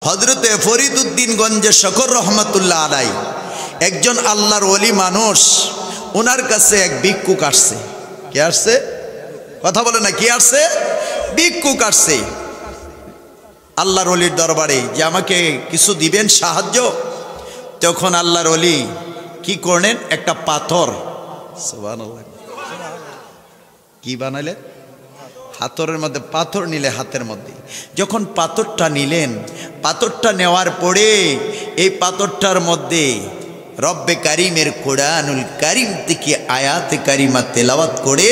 হযরতে ফরিদউদ্দিন গঞ্জে শকর রহমাতুল্লাহ আলাই একজন আল্লাহর ওলি মানুষ। ওনার কাছে এক ভিক্ষুক আসছে। কে আসছে? কথা বলে না, কি আসছে? ভিক্ষুক আসছে আল্লাহর ওলির দরবারে যে আমাকে কিছু দিবেন সাহায্য। তখন আল্লাহর ওলি কি করলেন? একটা পাথর, সুবহানাল্লাহ, কি বানাইলেন? হাতরের মধ্যে পাথর নিলে, হাতের মধ্যে যখন পাথরটা নিলেন, পাথরটা নেওয়ার পরে এই পাথরটার মধ্যে রব্বে কারিমের কোরআনুল কারিম থেকে আয়াতে কারিমা তেলাওয়াত করে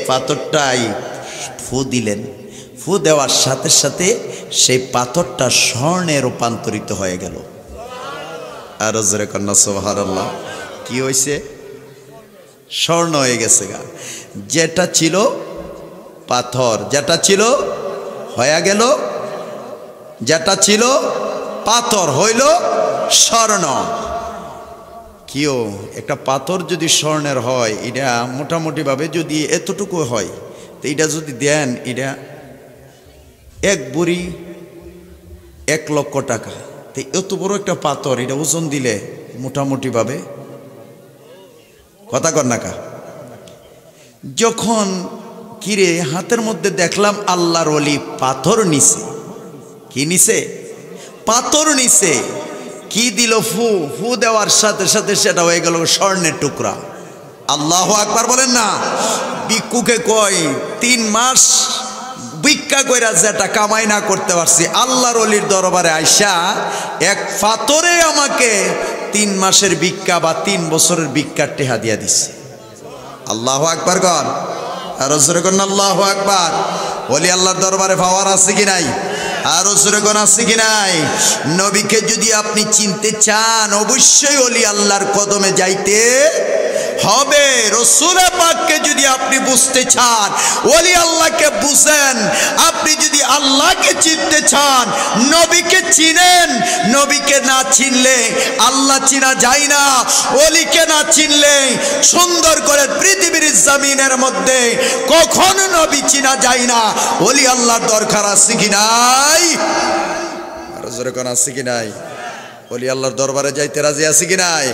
পাথরটাই ফু দিলেন। ফু দেওয়ার সাথে সাথে সেই পাথরটা স্বর্ণে রূপান্তরিত হয়ে গেল। আর জোরে কন্যা সুবহানাল্লাহ। কি হয়েছে? স্বর্ণ হয়ে গেছে গা। যেটা ছিল পাথর, যেটা ছিল হয়ে গেল, যেটা ছিল পাথর হইল স্বর্ণ। কিও একটা পাথর যদি স্বর্ণের হয়, এটা মোটামুটিভাবে যদি এতটুকু হয়, তো এটা যদি দেন, এটা এক বুড়ি 1 লক্ষ টাকা। তো এত বড় একটা পাথর, এটা ওজন দিলে মোটামুটিভাবে, কথা কর না কা। যখন কিরে হাতের মধ্যে দেখলাম আল্লাহর ওলি পাথর নিছে। কি নিছে? পাথর নিছে। কি দিল? ফু। ফু দেওয়ার সাথে সাথে সেটা হয়ে গেল স্বর্ণের টুকরা। আল্লাহু আকবার বলেন না। ভিক্ষুকে কয় 3 মাস ভিক্ষা কইরা যেটা কামাই না করতে পারছি, আল্লাহর ওলির দরবারে আইসা এক পাথরে আমাকে 3 মাসের ভিক্ষা বা 3 বছরের ভিক্ষার টেহা দিয়া দিছে। আল্লাহু আকবার কর। আর জোরে কোন আল্লাহু আকবার। ওলি আল্লাহর দরবারে পাওয়ার আছে কি নাই? আর জোরে কোন আছে কি নাই? নবীকে যদি আপনি চিনতে চান, অবশ্যই ওলি আল্লাহর কদমে যাইতে হবে। রাসূল পাককে যদি আপনি বুঝতে চান, ওলি আল্লাহকে বুঝেন। আপনি যদি আল্লাহকে চিনতে চান, নবীকে চিনেন। নবীকে না চিনলে আল্লাহ চিনা যায় না। ওলিকে না চিনলে সুন্দর করে পৃথিবীর জমিনের মধ্যে কখনো নবী চিনা যায় না। ওলি আল্লাহর দরকার আছে কি নাই? আর জোরে কোন আছে কি নাই? ওলি আল্লাহর দরবারে যাইতে রাজি আছে কি নাই?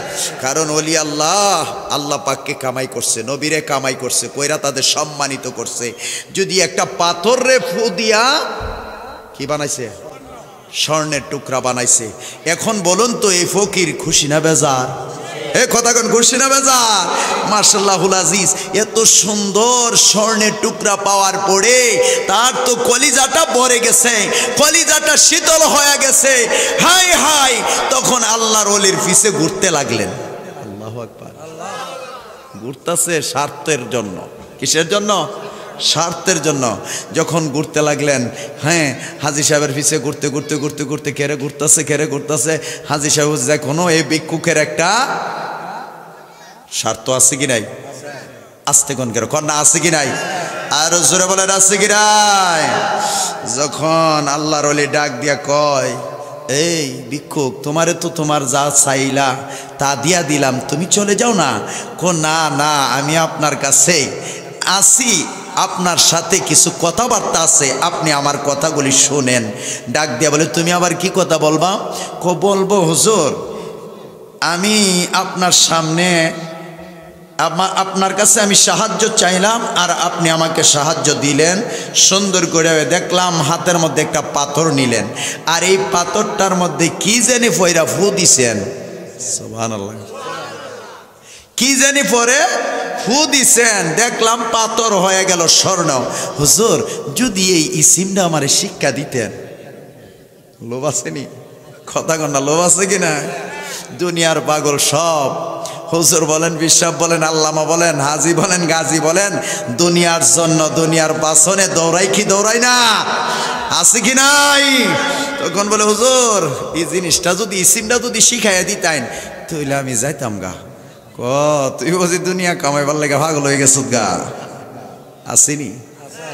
কারণ ওলি আল্লাহ, আল্লাহ পাককে কামাই করছে, নবীরে কামাই করছে, কইরা তাদের সম্মানিত করছে। যদি একটা পাথর রে ফু দিয়া কি বানাইছে? স্বর্ণের টুকরা বানাইছে। এখন বলুন তো, এই ফকির খুশি না বেজার? এ কথা কোন খুশি না বেজার? মাশাআল্লাহুল আজিজ, এত সুন্দর স্বর্ণের টুকরা পাওয়ার পরে তার তো কলিজাটা ভরে গেছে, কলিজাটা শীতল হয়ে গেছে। হাই হাই, তখন আল্লাহর ওলির পিছে ঘুরতে লাগলেন। আল্লাহু আকবার। ঘুরতেছে স্বার্থের জন্য। কিসের জন্য? স্বার্থের জন্য। যখন ঘুরতে লাগলেন, হ্যাঁ, হাজী সাহেবের পিছে ঘুরতে ঘুরতে ঘুরতে ঘুরতে কেড়ে ঘুরতেছে, কেড়ে ঘুরতেছে। হাজী সাহেব দেখুন এই ভিক্ষুকের একটা স্বার্থ আছে কি নাই? আসতে কোন কেন কন্যা আছে কি নাই? আর জোরে বলেন আছে কি নাই? যখন আল্লাহর ওলি ডাক দিয়া কয়, এই ভিক্ষুক, তোমারে তো তোমার যা চাইলা তা দিয়া দিলাম, তুমি চলে যাও না। না না, আমি আপনার কাছে আসি, আপনার সাথে কিছু কথাবার্তা আছে, আপনি আমার কথাগুলি শোনেন। ডাক দিয়া বলে, তুমি আবার কি কথা বলবা? বলবো হুজুর, আমি আপনার সামনে আপনার কাছে আমি সাহায্য চাইলাম, আর আপনি আমাকে সাহায্য দিলেন। সুন্দর করে দেখলাম হাতের মধ্যে একটা পাথর নিলেন, আর এই পাথরটার মধ্যে কি জানি ফয়রা ফু দিছেন। সুবহানাল্লাহ। কি জানি পরে ফু দিছেন, দেখলাম পাথর হয়ে গেল স্বর্ণ। হুজুর, যদি এই ইসিমটা আমারে শিক্ষা দিতেন। লোভ আসেনি? কথা কন না, লোভ আছে কিনা? দুনিয়ার পাগল সব, হুজুর বলেন, বিশ্বাস বলেন, আল্লামা বলেন, হাজি বলেন, গাজী বলেন, দুনিয়ার জন্য দুনিয়ার পাছনে দৌড়াই কি দৌড়াই না? আছে কি নাই? তখন বলে, হুজুর এই জিনিসটা যদি, ইসিমটা যদি শিখাইয়া দিতেন, তাহলে আমি যাইতাম গা। তুই বুঝি দুনিয়া কামাইবার লেগে পাগল হয়ে গেছ গা। আসেনি?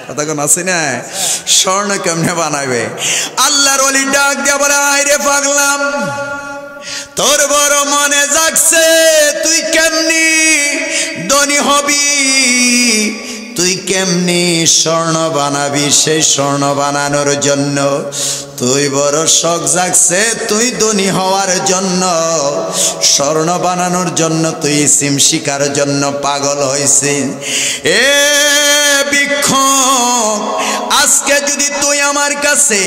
কথা কোন আছে না? স্বর্ণ কেমনে বানাইবে? আল্লাহর ওলি ডাক দিয়া বলে, আয় রে পাগলাম, তোর বড় মনে জাগছে তুই কেমনি ধনী হবি, তুই কেমনি স্বর্ণ বানাবি, সেই স্বর্ণ বানানোর জন্য তুই বড় শখ জাগছে, তুই ধনী হওয়ার জন্য, স্বর্ণ বানানোর জন্য, তুই সিম শিকার জন্য পাগল হইছিস। এ বৃক্ষ, আজকে যদি তুই আমার কাছে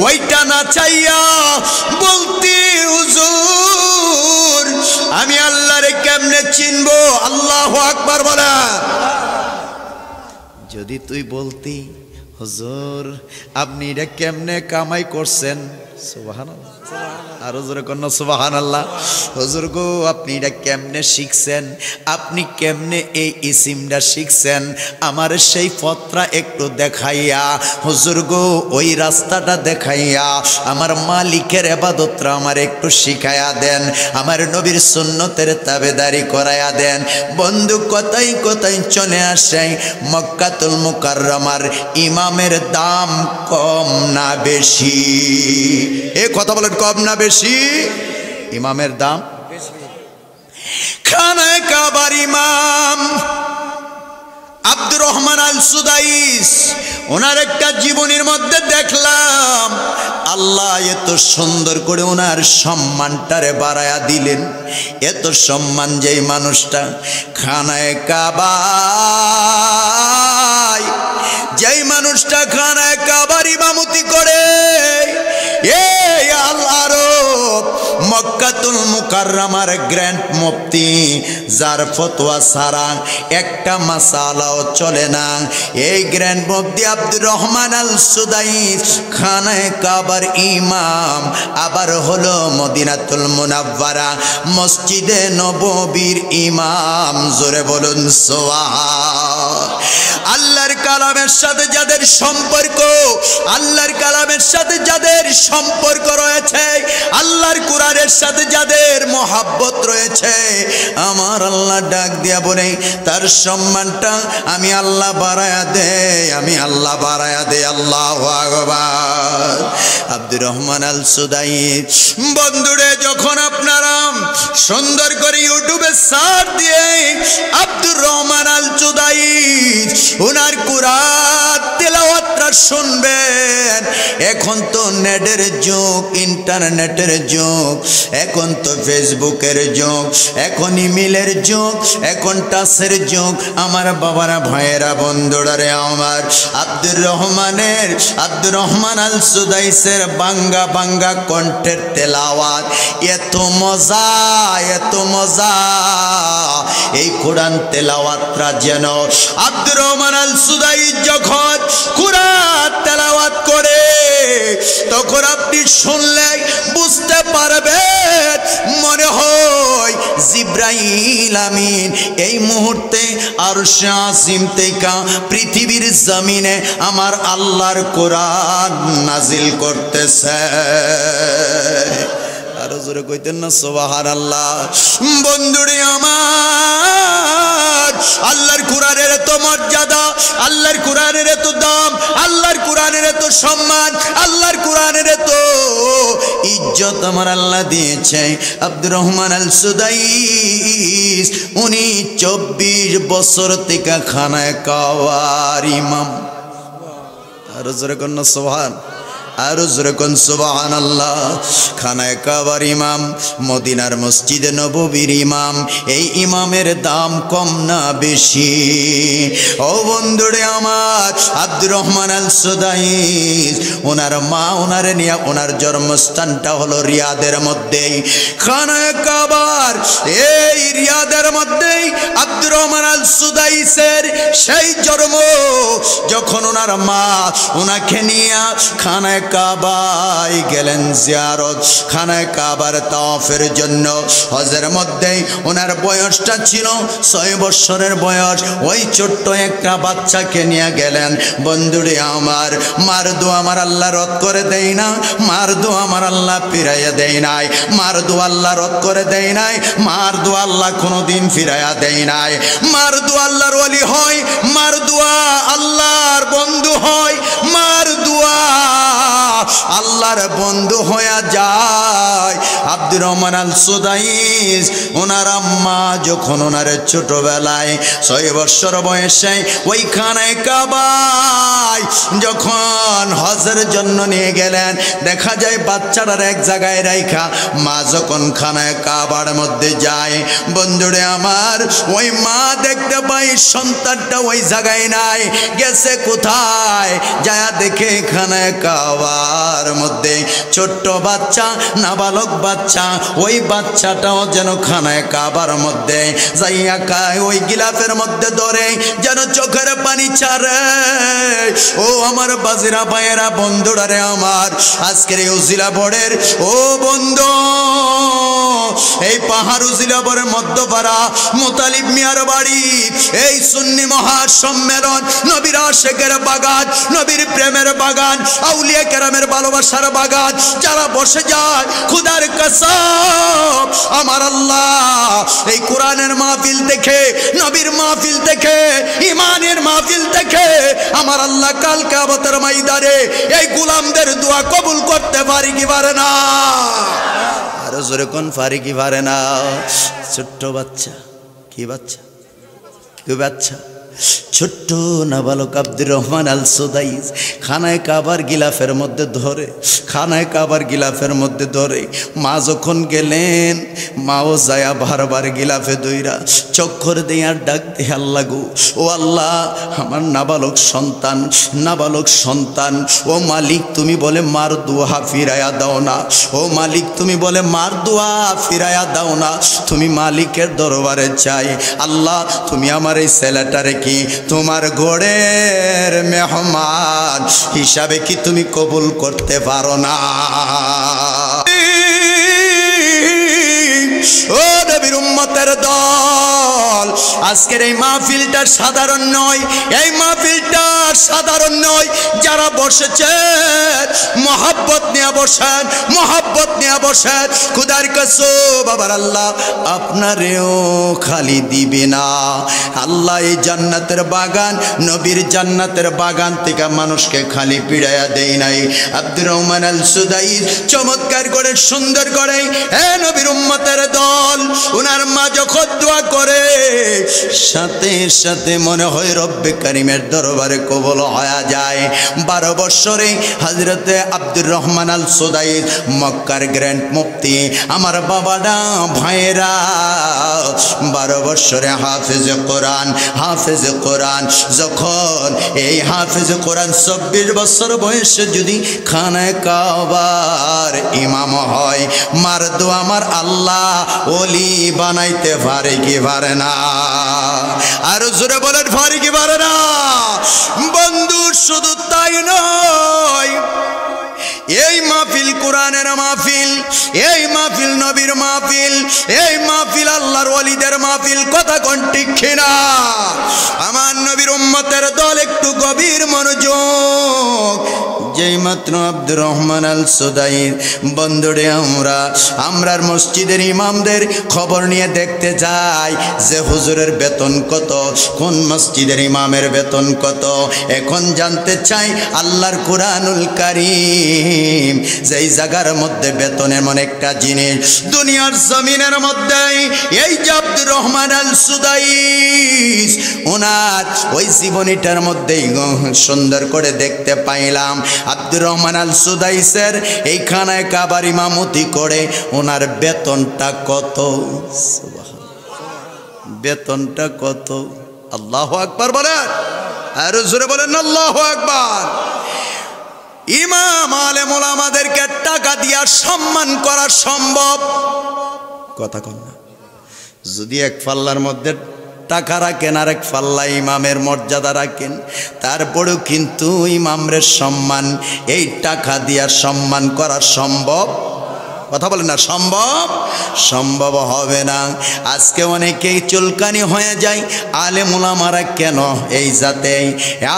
ওইটা না চাইয়া বলতি হুজুর আমি আল্লাহরে কেমনে চিনবো, আল্লাহু আকবার বলা, যদি তুই বলতি হুজুর আপনি এটা কেমনে কামাই করছেন, সুবহানাল্লাহ, আরো জোরে কন্যা সুবহানাল্লাহ, হুজুর গো আপনি এটা কেমনে শিখছেন, আপনি কেমনে এই ইসিমটা শিখছেন, আমার সেই পথটা একটু দেখাইয়া, হুজুর গো ওই রাস্তাটা দেখাইয়া, আমার মালিকের ইবাদতটা আমার একটু শিখাইয়া দেন, আমার নবীর সুন্নতের তাবেদারি করাইয়া দেন। বন্ধু কথাই কথাই চলে আসে মক্কাতুল মুকাররমার ইমামের দাম কম না বেশি? এ কথা বলেন, কম না বেশি? ইমামের দাম খানায়ে কাবার ইমাম আব্দুর রহমান আল সুদাইস, ওনার একটা জীবনীর মধ্যে দেখলাম আল্লাহ এত সুন্দর করে ওনার সম্মানটারে বাড়ায়া দিলেন। এত সম্মান যেই মানুষটা খানায়ে কাবায়, যেই মানুষটা খানায়ে কাবার ইমামতি করে, এই আল্লাহর মক্কাতুল মুকাররমার গ্র্যান্ড মুফতি, যার ফতোয়া ছাড়া একটা মাসালাও চলে না, এই গ্র্যান্ড মুফতি আব্দুর রহমান আল সুদাইস খানায়ে কাবার ইমাম, আবার হলো মদিনাতুল মুনাওয়ারা মসজিদে নববীর ইমাম। জোরে বলুন সুবহান। আল্লাহর কালামের সাথে যাদের সম্পর্ক, আল্লাহর কালামের সাথে যাদের সম্পর্ক রয়েছে, আল্লাহর কোরআনের সাথে যাদের মহব্বত রয়েছে, আমার আল্লাহ ডাক দিয়া বলে তার সম্মানটা আমি আল্লাহ বাড়ায়া দে, আমি আল্লাহ বাড়ায়া দে। আল্লাহু আকবার। আব্দুর রহমান আল সুদাইস বন্ধুরে, যখন আপনারা সুন্দর করে ইউটিউবে সার্চ দিয়ে আব্দুর রহমান আল সুদাইস ওনার কুরআন তেলাওয়াতটা শুনবেন, এখন তো নেটের যুগ, ইন্টারনেটের যুগ, এখন তো ফেসবুকের যুগ, এখন ইমেলের যুগ, এখন টাচের যুগ। আমার বাবারা, ভাইয়েরা, বন্ধুরা রে আমার, আব্দুর রহমান আল সুদাইসের বাঙ্গা বাঙ্গা কণ্ঠের তেলাওয়াত এত মজা, এত মজা, এই কোরআন তেলাওয়াতটা যেন আব্দুর রহমান আল সুদাইস যখন কোরআন তেলাওয়াত করে, তখন আপনি শুনলে বুঝতে পারবেন মনে হয় জিবরাইল আমিন এই মুহূর্তে আরশে আজিম থেকে পৃথিবীর জমিনে আমার আল্লাহর কোরআন নাজিল করতেছে। আরো জোরে কইতেন না সুবহানাল্লাহ। বন্ধুরে আমার, আল্লাহর কোরআনের এত মর্যাদা, আল্লাহর কোরআনের এত দাম, আল্লাহর কোরআনের এত সম্মান, আল্লাহর কোরআনের এত ইজ্জত আমার আল্লাহ দিয়েছে। আব্দুর রহমান আল সুদাইস উনি 24 বছর থেকে খানায়ে কাবার ইমাম। আরো জোরে কোন সুবহান, আরো জোরে কোন সুবহানাল্লাহ। খানায়ে কাবার ইমাম, মদিনার মসজিদে নববীর ইমাম, এই ইমামের দাম কম না বেশি? ও বন্ধুরে আমার, আব্দুর রহমান আল সুদাইস ওনার মা ওনারে নিয়ে, ওনার জন্মস্থানটা হলো রিয়াদের মধ্যেই। খানায়ে কাবার এই রিয়াদের মধ্যেই আব্দুর রহমান আল সুদাইসের সেই জন্ম। যখন ওনার মা ওনাকে নিয়ে খানায়ে কাবায় গেলেন জিয়ারত, খানায়ে কাবার তাওয়াফের জন্য, হজের মধ্যেই ওনার বয়সটা ছিল 6 বছরের বয়স। ওই ছোট্ট একটা বাচ্চাকে নিয়ে গেলেন। বন্ধুরে আমার, মার দোয়া আমার আল্লাহ রদ করে দেয় না, মার দোয়া আমার আল্লাহ ফিরাইয়া দেয় নাই, মার দোয়া আল্লাহ রদ করে দেয় নাই, মার দোয়া আল্লাহ কোনোদিন ফিরাইয়া দেয় নাই। মার দোয়া আল্লাহর ওলি হয়, মার দোয়া আল্লাহর বন্ধু হয়, মার দোয়া আল্লাহর বন্ধু হয়ে যায়। আব্দুর রহমান আল সুদাইস ওনার আম্মা যখন ওনার ছোটবেলায় 6 বছর বয়সে ওই খানায় কাবায় যখন হজের জন্য নিয়ে গেলেন, দেখা যায় বাচ্চাটার এক জায়গায় রাইখা মা যখন খানায় কাবার মধ্যে যায়, বন্ধুরে আমার ওই মা দেখতে পাই সন্তানটা ওই জায়গায় নাই, গেছে কোথায়? যায় দেখে খানায় কাবার মধ্যে ছোট্ট বাচ্চা, নাবালক বাচ্চা, ওই বাচ্চাটাও যেন খানায় কাবার মধ্যে যাইয়া খায়, ওই গিলাফের মধ্যে ধরে যেন চোখের পানি ছাড়ে। ও আমার বাজিরা ভাইয়েরা, বন্ধুরা রে আমার, আজকের এই উজিলা বোর্ডের ও বন্ধু, এই পাহাড় উজিলা বোর্ডের মধ্যপাড়া মুতালিব মিয়ার বাড়ি, এই সুন্নি মহাসম্মেলন, নবীর আশেকের বাগান, নবীর প্রেমের বাগান, আউলিয়া কেরামের ভালোবাসার বাগান, যারা বসে যায় খুদার কসম আমার আল্লাহ এই কোরআনের মাহফিল দেখে, নবীর মাহফিল দেখে, ইমানের মাহফিল দেখে আমার আল্লাহ কাল কিয়ামতের ময়দানে এই গোলামদের দোয়া কবুল করতে পারি কি পারে না? আর জোরে কোন পারি কি পারে না? ছোট্ট বাচ্চা, কি বাচ্চা, কি বাচ্চা, ছোট্ট নাবালক আব্দুর রহমান আল সুদাইস খানায় কাবার গিলাফের মধ্যে ধরে, খানায় কাবার গিলাফের মধ্যে ধরে মা যখন গেলেন, মাও যায়া বারবার গিলাফে দইরা চক্কর দেয়ার ডাক দিয়ে, আল্লাহ গো, ও আল্লাহ আমার নাবালক সন্তান, নাবালক সন্তান, ও মালিক তুমি বলে মার দোয়া ফিরায়া দাও না, ও মালিক তুমি বলে মার দোয়া ফিরায়া দাও না, তুমি মালিকের দরবারে চাই, আল্লাহ তুমি আমার এই ছেলেটারে কি তোমার ঘরের মেহমান হিসাবে কি তুমি কবুল করতে পারো না? ও নবীর উম্মতের দল, আজকের এই মাহফিলটা সাধারণ নয়, এই মাহফিলটা সাধারণ নয়। যারা বসেছে মহব্বত নিয়ে বসেন, মহব্বত নিয়ে বসেন, খুদার কসম বাবার আল্লাহ আপনারেও খালি দিবে না। আল্লাহ এই জান্নাতের বাগান, নবীর জান্নাতের বাগান থেকে মানুষকে খালি পিড়াইয়া দেয় নাই। আব্দুর রহমান আল সুদাইস চমৎকার করে, সুন্দর করে, হে নবীর উম্মতের দল, উনার মা যখন দোয়া করে সাথে সাথে মনে হয় রব্বে কারিমের দরবারে কবুল হয়ে যায়। 12 বছরে হযরতে আব্দুর রহমান আল সুদাইস মক্কার গ্র্যান্ড মুফতি, আমার বাবারা ভাইয়েরা, 12 বছরে হাফেজে কোরআন, হাফেজে কোরআন, যখন এই হাফেজে কোরআন 24 বছর বয়সে যদি খানায় কাবার ইমাম হয়, মার দোয়া আমার আল্লাহ ওলি বানাইতে পারে কি পারে না? আর জোরে বলেন পারে কি পারে না? বন্ধু শুধু তাই নয়, এই মাহফিল কোরআনের মাহফিল, এই মাহফিল নবীর মাহফিল, এই মাহফিল আল্লাহর ওলিদের মাহফিল, কথা কোন ঠিক কিনা? আমার নবীর উম্মতের দল একটু গভীর মনোযোগ। যেই মাত্র আব্দুর রহমান আল সুদাইস, বন্ধুরে আমরার মসজিদের ইমামদের খবর নিয়ে দেখতে যাই যে হুজুরের বেতন কত, কোন মসজিদের ইমামের বেতন কত। এখন জানতে চাই আল্লাহর কোরআনুল কারীম যেই জায়গার মধ্যে বেতন এমন একটা জিনিস দুনিয়ার জমিনের মধ্যে, এই যে আব্দুর রহমান আল সুদাইস ওনার ওই জীবনীটার মধ্যেই সুন্দর করে দেখতে পাইলাম আব্দুর রহমান আল সুদাইসের এই খানায় কাবার ইমামতি করে ওনার বেতনটা কত, বেতনটা কত? আল্লাহু আকবার বলেন, আর জোরে বলেন আল্লাহু আকবার। ইমাম আলেম ওলামাদেরকে টাকা দিয়া সম্মান করা সম্ভব? কথা কন না। যদি এক পাল্লার মধ্যে টাকা রাখেন আর এক পাল্লা ইমামের মর্যাদা রাখেন, তারপরেও কিন্তু ইমামের সম্মান এই টাকা দিয়া সম্মান করা সম্ভব? কথা বলেন না, সম্ভব? সম্ভব হবে না। আজকে অনেকেই চুলকানি হয়ে যায়, আলেম ওলামারা কেন এই জাতে,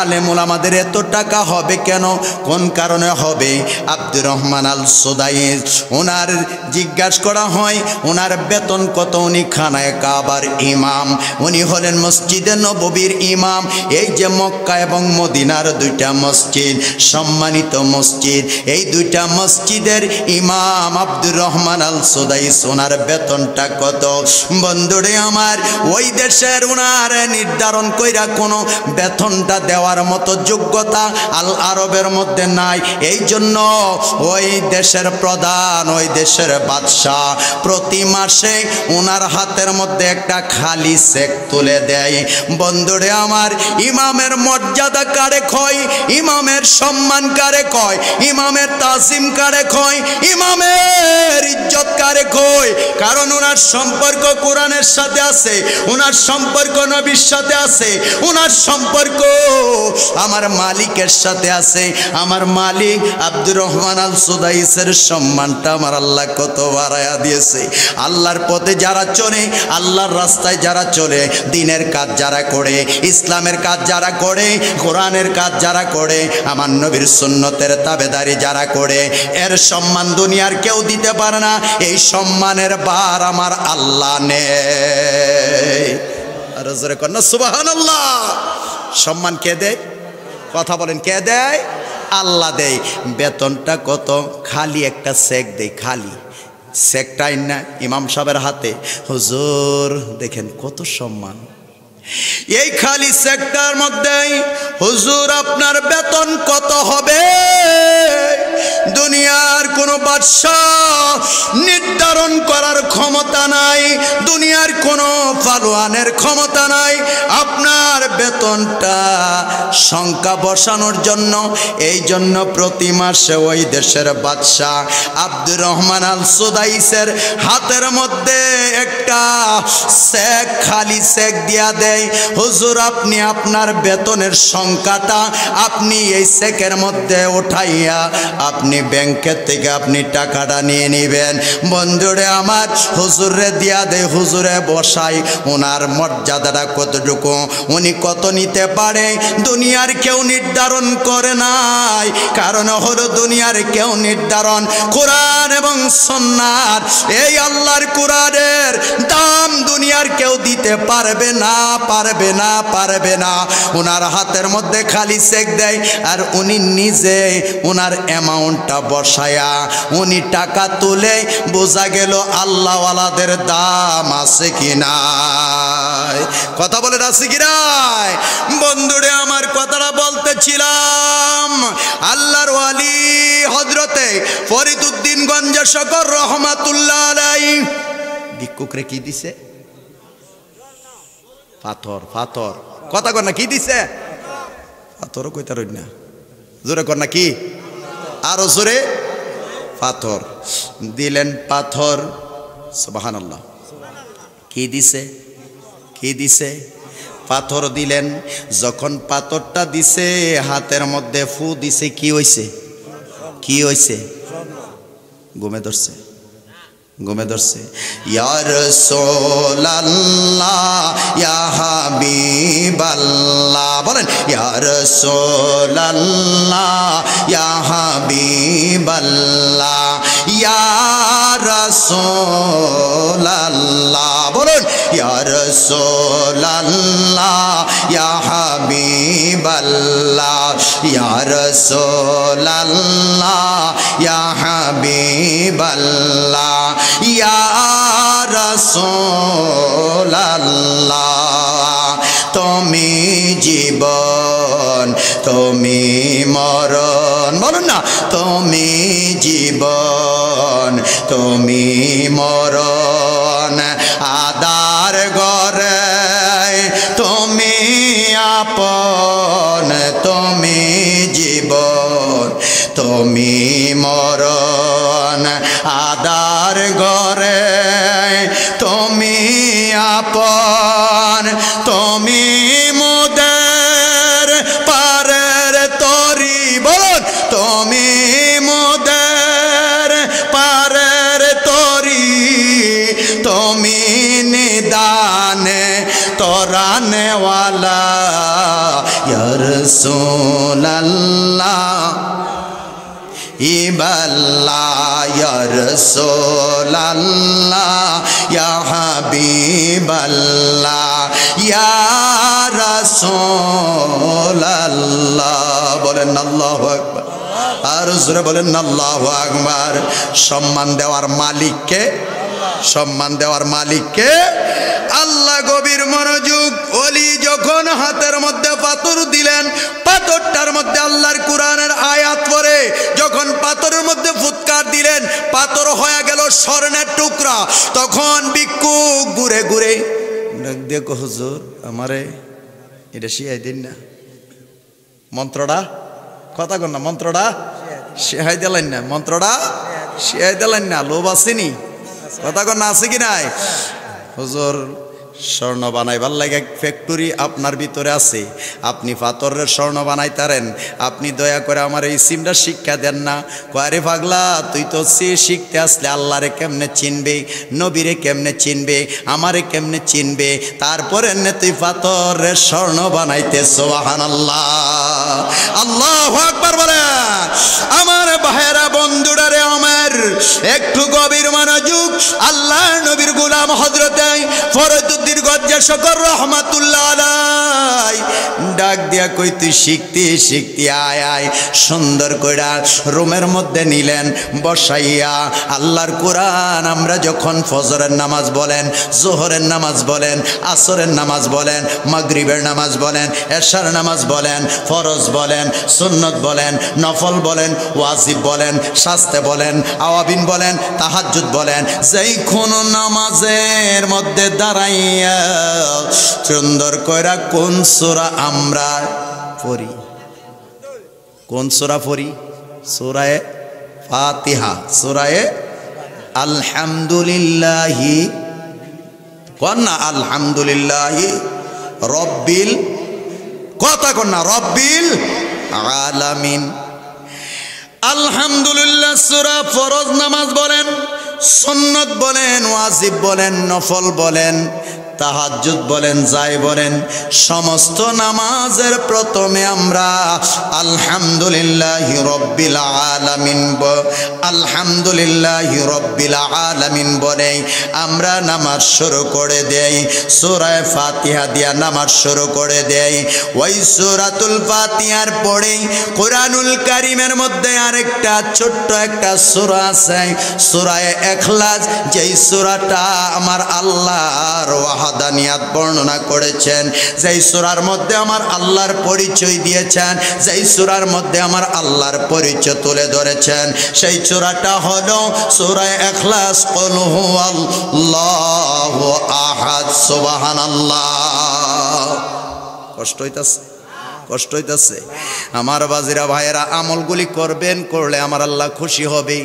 আলেম ওলামাদের এত টাকা হবে কেন, কোন কারণে হবে? আব্দুর রহমান আল সুদাইস ওনার জিজ্ঞাসা করা হয় ওনার বেতন কত, উনি খানায় কাবার ইমাম, উনি হলেন মসজিদে নববীর ইমাম। এই যে মক্কা এবং মদিনার দুইটা মসজিদ, সম্মানিত মসজিদ, এই দুইটা মসজিদের ইমাম আব্দুর রহমান আল সুদাইস ওনার বেতনটা কত? বন্ধুরে আমার, ওই দেশের ওনার নির্ধারণ কইরা কোনো বেতনটা দেওয়ার মতো যোগ্যতা আল আরবের মধ্যে নাই। এই জন্য ওই দেশের প্রধান, ওই দেশের বাদশাহ প্রতি মাসে ওনার হাতের মধ্যে একটা খালি চেক তুলে দেয়। বন্ধুরে আমার, ইমামের মর্যাদা কারে কয়, ইমামের সম্মান কারে কয়, ইমামের তাজিম কারে কয়, ইমামের ইজ্জত কারে কয়? কারণ ওনার সম্পর্ক কোরআনের সাথে আছে, ওনার সম্পর্ক নবীর সাথে আছে, ওনার সম্পর্ক আমার মালিকের সাথে আছে। আমার মালিক আব্দুর রহমান আল সুদাইসের সম্মানটা আমার আল্লাহ কত বাড়ায়া দিয়েছে। আল্লাহর পথে যারা চলে, আল্লাহর রাস্তায় যারা চলে, দ্বীনের কাজ যারা করে, ইসলামের কাজ যারা করে, কোরআনের কাজ যারা করে, আমার নবীর সুন্নতের তাবেদারি যারা করে, এর সম্মান দুনিয়ার কেউ দিতে পারে না। এই সম্মানের ভার আমার আল্লাহ নেয়। আর জোরে কর না সুবহানাল্লাহ। সম্মান কে দেয়? কথা বলেন, কে দেয়? আল্লাহ দেয়। বেতনটা কত? খালি একটা চেক দেয়, খালি চেকটাই না ইমাম সাহেবের হাতে। হুজুর দেখেন কত সম্মান। এই খালি চেকটার মধ্যেই হুজুর আপনার বেতন কত হবে? দুনিয়ার কোনো বাদশাহ নির্ধারণ করার ক্ষমতা নাই, দুনিয়ার কোনো পালোয়ানের ক্ষমতা নাই আপনার বেতনটা সংখ্যা বসানোর জন্য। এই জন্য প্রতি মাসে ওই দেশের বাদশাহ আব্দুর রহমান আল সুদাইসের হাতের মধ্যে একটা চেক, খালি চেক দিয়া দেয়। হুজুর আপনি আপনার বেতনের সংখ্যাটা আপনি এই চেকের মধ্যে উঠাইয়া আপনি ব্যাংকের থেকে আপনি টাকাটা নিয়ে নেবেন। বন্ধুরে আমার, হুজুরে দিয়া দেয়, হুজুরে বসাই ওনার মর্যাদাটা কতটুকু, উনি কত নিতে পারে দুনিয়ার কেউ নির্ধারণ করে নাই। কারণ হলো দুনিয়ার কেউ নির্ধারণ, কোরআন এবং সুন্নাত, এই আল্লাহর কোরআনের দাম দুনিয়ার কেউ দিতে পারবে না, পারবে না, পারবে না। ওনার হাতের মধ্যে খালি চেক দেয় আর উনি নিজে ওনার অ্যামাউন্টটা বসায়া উনি টাকা তুলে, বোঝা গেল আল্লাহওয়ালাদের দাম আছে কি নাই? কথা বলে আছে কি নাই? বন্ধুরে আমার, কথাটা বলতেছিলাম আল্লাহর ওয়ালি হযরতে ফরিদউদ্দিন গঞ্জে শকর রহমাতুল্লাহ আলাইহি ভিক্ষুকরে কি দিছে? পাথর। পাথর। কথা কর না, কি দিছে? পাথরও কইতা রই না, জোরে কর না, কি? আরো জোরে। পাথর দিলেন, পাথর। সুবহানাল্লাহ। কি দিছে? কি দিছে? পাথর দিলেন। যখন পাথরটা দিছে হাতের মধ্যে ফু দিছে, কি হইছে? কি হইছে? ঘুমে ধরছে, ঘুমে ধরছে। ইয়া রাসূলুল্লাহ ইয়া হাবিবাল্লাহ, বলেন ইয়া রাসূলুল্লাহ ইয়া হাবিবাল্লাহ, ইয়া রাসূলুল্লাহ, বলুন ইয়া রাসূলুল্লাহ ইয়া হাবিবাল্লাহ, ইয়া রাসূলুল্লাহ ইয়া হাবিবাল্লাহ, ইয়া রাসূলুল্লাহ। তুমি জীবন, তুমি মরণ, বলুন না, তুমি জীবন, তুমি মরণ, আদার ঘরে তুমি আপন, তুমি জীবন, তুমি মরণ, আদার ঘরে তুমি আপন, তুমি মোদের পারের তরি, বলুন তুমি মোদের পারের তরি, তুমি নিদানে তোরানেওয়ালা, ইয়া রাসূলুল্লাহ ইবাল্লাহ, ইয়া রাসূলুল্লাহ ইয়া হাবিবাল্লাহ, ইয়া রাসূলুল্লাহ, বলেন আল্লাহু আকবার। আর জোরে বলেন না আল্লাহু আকবার। সম্মান দেওয়ার মালিককে, সম্মান দেওয়ার মালিককে আল্লাহ। গভীর মনোযোগ। ওলি যখন হাতের মধ্যে পাথর দিলেন, পাথরটার মধ্যে আল্লাহর কোরআনের আয়াত পড়ে যখন পাথরের মধ্যে ফুৎকার দিলেন, পাথর হয়ে গেল স্বর্ণের টুকরা। তখন ভিক্ষুক ঘুরে ঘুরে দেখো হুজুর আমারে এটা শিখাই দিন না, মন্ত্রটা কথা কন না, মন্ত্রটা শিখাই দিলেন না, মন্ত্রটা শিখাই দিলেন না, লোভ আসেনি কথা কন না, আছে কি নাই? হুজুর স্বর্ণ বানাইবার লাগে ফ্যাক্টরি আপনার ভিতরে আছে, আপনি পাথরের স্বর্ণ বানাইতারেন, আপনি দয়া করে আমার এই সিমটা শিক্ষা দেন না। কয়ারে পাগলা, তুই তো সে শিখতে আসলে আল্লাহরে কেমনে চিনবে, নবীরে কেমনে চিনবে, আমারে কেমনে চিনবে, তারপরে তুই পাথরের স্বর্ণ বানাইতে। সুবহানাল্লাহ, আল্লাহু আকবার বলে। আমার ভাইয়েরা বন্ধুরা রে আমার, একটু গভীর মনোযোগ। আল্লাহ নবীর গোলাম হযরতে ফরিদুদ্দিন গজ্জা শকর রহমাতুল্লাহ আলাই ডাক দিয়া কই তুই শিখতে শিখতে আয় আয়। সুন্দর কইরা রুমের মধ্যে নিলেন বসাইয়া আল্লাহর কোরআন। আমরা যখন ফজরের নামাজ বলেন, জোহরের নামাজ বলেন, আসরের নামাজ বলেন, মাগরিবের নামাজ বলেন, এশার নামাজ বলেন, ফরজ বলেন, সুন্নত বলেন, নফল বলেন, ওয়াজিব বলেন, শাস্তে বলেন, আওয়াবিন বলেন, তাহাজ্জুদ বলেন, যেই কোন নামাজের মধ্যে দাঁড়াইয়া সুন্দর কইরা কোন সূরা আমরা পড়ি, কোন সূরা পড়ি? সূরায়ে ফাতিহা, সূরায়ে আলহামদুলিল্লাহি, কোন না আলহামদুলিল্লাহি রব্বিল, কথা কোন না রব্বিল আলামিন। আলহামদুলিল্লাহ সূরা ফরজ নামাজ বলেন, সুন্নত বলেন, ওয়াজিব বলেন, নফল বলেন, তাহাজ্জুদ বলেন, যাই বলেন, সমস্ত নামাজের প্রথমে আমরা আলহামদুলিল্লাহি রব্বিল আলামিন, আলহামদুলিল্লাহি রব্বিল আলামিন বলে আমরা নামাজ শুরু করে দেই। সূরা ফাতিহা দিয়া নামাজ শুরু করে দেই। ওই সূরাতুল ফাতিহার পরে কোরআনুল কারীমের মধ্যে আরেকটা ছোট্ট একটা সূরা আছে, সূরা ইখলাস, যেই সূরাটা আমার আল্লাহর ওয়াহদানিয়াত বর্ণনা করেছেন, যেই সূরার মধ্যে আমার আল্লাহর পরিচয় দিয়েছেন, যেই সূরার মধ্যে আমার আল্লাহর পরিচয় তুলে ধরেছেন, সেই সূরাটা হলো সূরা ইখলাস। কুল হুয়াল্লাহু আহাদ। সুবহানাল্লাহ। কষ্ট হইতাছে, কষ্ট হইতাছে আমার বাজিরা ভাইয়েরা। আমলগুলি করবেন, করলে আমার আল্লাহ খুশি হবে।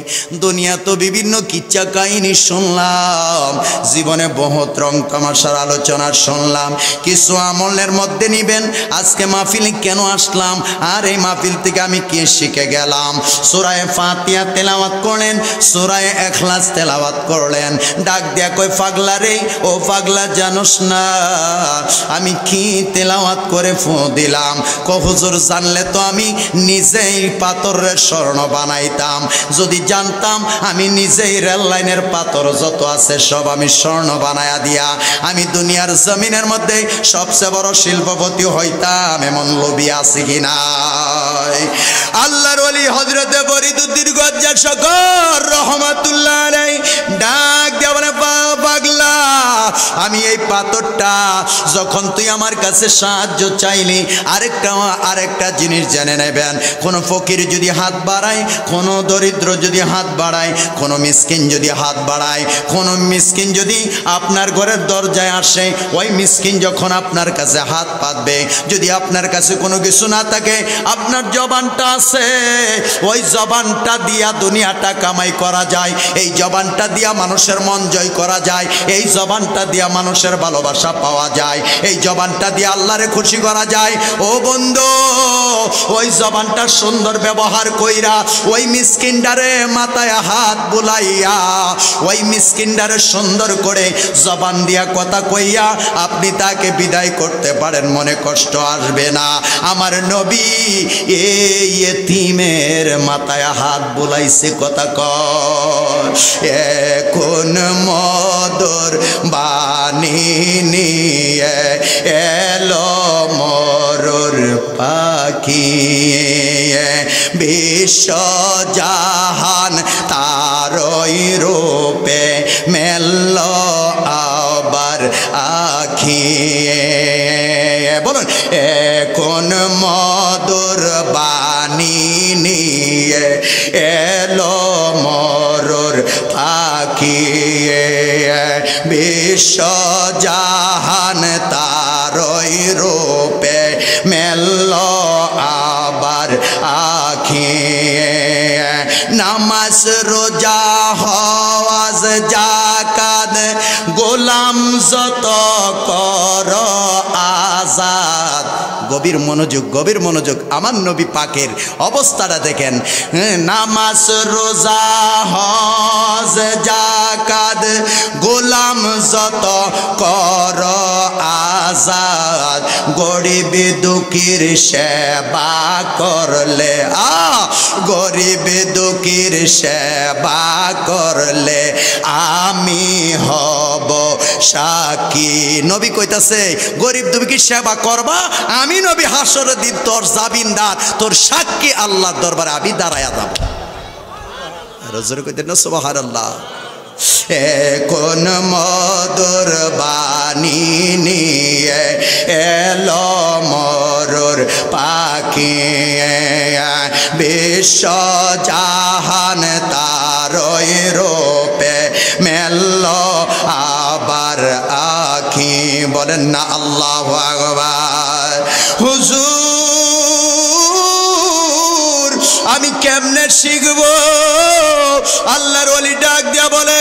দুনিয়া তো বিভিন্ন কিচ্ছা কাহিনী শুনলাম, জীবনে বহুত রং তামাশার আলোচনা শুনলাম, কিছু আমলের মধ্যে নিবেন। আজকে মাহফিলে কেন আসলাম, আর এই মাহফিল থেকে আমি কি শিখে গেলাম? সূরা ফাতিহা তেলাওয়াত করলেন, সূরা ইখলাস তেলাওয়াত করলেন, ডাক দিয়া কই পাগলা রে, ও পাগলা জানোস না আমি কি তেলাওয়াত করে ফু দিলাম? হুজুর জানলে তো আমি নিজেই পাথরের স্বর্ণ বানাইতাম, যদি জানতাম আমি নিজেই রেল লাইনের পাথর যত আছে সব আমি স্বর্ণ বানায়া দিয়া আমি দুনিয়ার জমিনের মধ্যে সবচেয়ে বড় শিল্পপতি হইতাম। এমন লোভী আছে কি নাই? আল্লাহর ওলি হযরতে ফরিদুদ্দিন গজ্জা শকর রহমাতুল্লাহ আলাইহি ডাক দিয়া বলে, পাগলা আমি এই পাথরটা যখন তুই আমার কাছে সাহায্য চাইলি, আরেকটা জিনিস জেনে নেবেন, কোনো ফকির যদি হাত বাড়ায়, কোনো দরিদ্র যদি হাত বাড়ায়, কোনো মিসকিন যদি হাত বাড়ায়, কোনো মিসকিন যদি আপনার ঘরের দরজায় আসে, ওই মিসকিন যখন আপনার কাছে হাত পাতবে, যদি আপনার কাছে কোনো কিছু না থাকে, আপনার জবানটা আছে, ওই জবানটা দিয়া দুনিয়াটা কামাই করা যায়, এই জবানটা দিয়া মানুষের মন জয় করা যায়, এই জবানটা দিয়া মানুষের ভালোবাসা পাওয়া যায়, এই জবানটা দিয়া আল্লাহরে খুশি করা যায়। ও বন্ধু, ওই জবানটা সুন্দর ব্যবহার কইরা ওই মিসকিনডারে মাথায় হাত বুলাইয়া ওই মিসকিনডারে সুন্দর করে জবান দিয়া কথা কইয়া আপনি তাকে বিদায় করতে পারেন, মনে কষ্ট আসবে না। আমার নবী এই এতিমের মাথায় হাত বুলাইছে, কথা কর এখন মদর বাণী নিয়ে এলো মরুর পাখি, বিশ্ব জাহান তারই রূপে মেলল আবার আখি। বলুন এখন মধুর বাণী নিয়ে এলো মরুর পাখি। বিশ্ব জাহান তারই রূপে মেলল আবার আখি। নামাজ রোজা হওয়াজ যাকাত গোলাম যত কর আজাদ। গভীর মনোযোগ, গভীর মনোযোগ। আমার নবী পাকের অবস্থাটা দেখেন। নামাজ রোজা হজ যাকাত গোলাম যত কর আজাদ। গরিব দুঃখীর সেবা করলে গরিব দুঃখীর সেবা করলে আমি হব সাক্ষী। নবী কইতাছে গরিব দুঃখীর সেবা করবা, আমি নবী হাসরের দিন তোর জামিনদার, তোর সাক্ষী আল্লাহর দরবারে আমি দাঁড়ায়া যাব। রজরে কইতেন না সুবহানাল্লাহ। এখন মধুর বাণী নিয়ে এলো মরুর পাখি। বিশ্ব জাহান তারই রূপে মেলল আবার আখি। বলেন না আল্লাহু আকবার। হুজুর আমি কেমনে শিখবো? আল্লাহর ওলি ডাক দিয়া বলে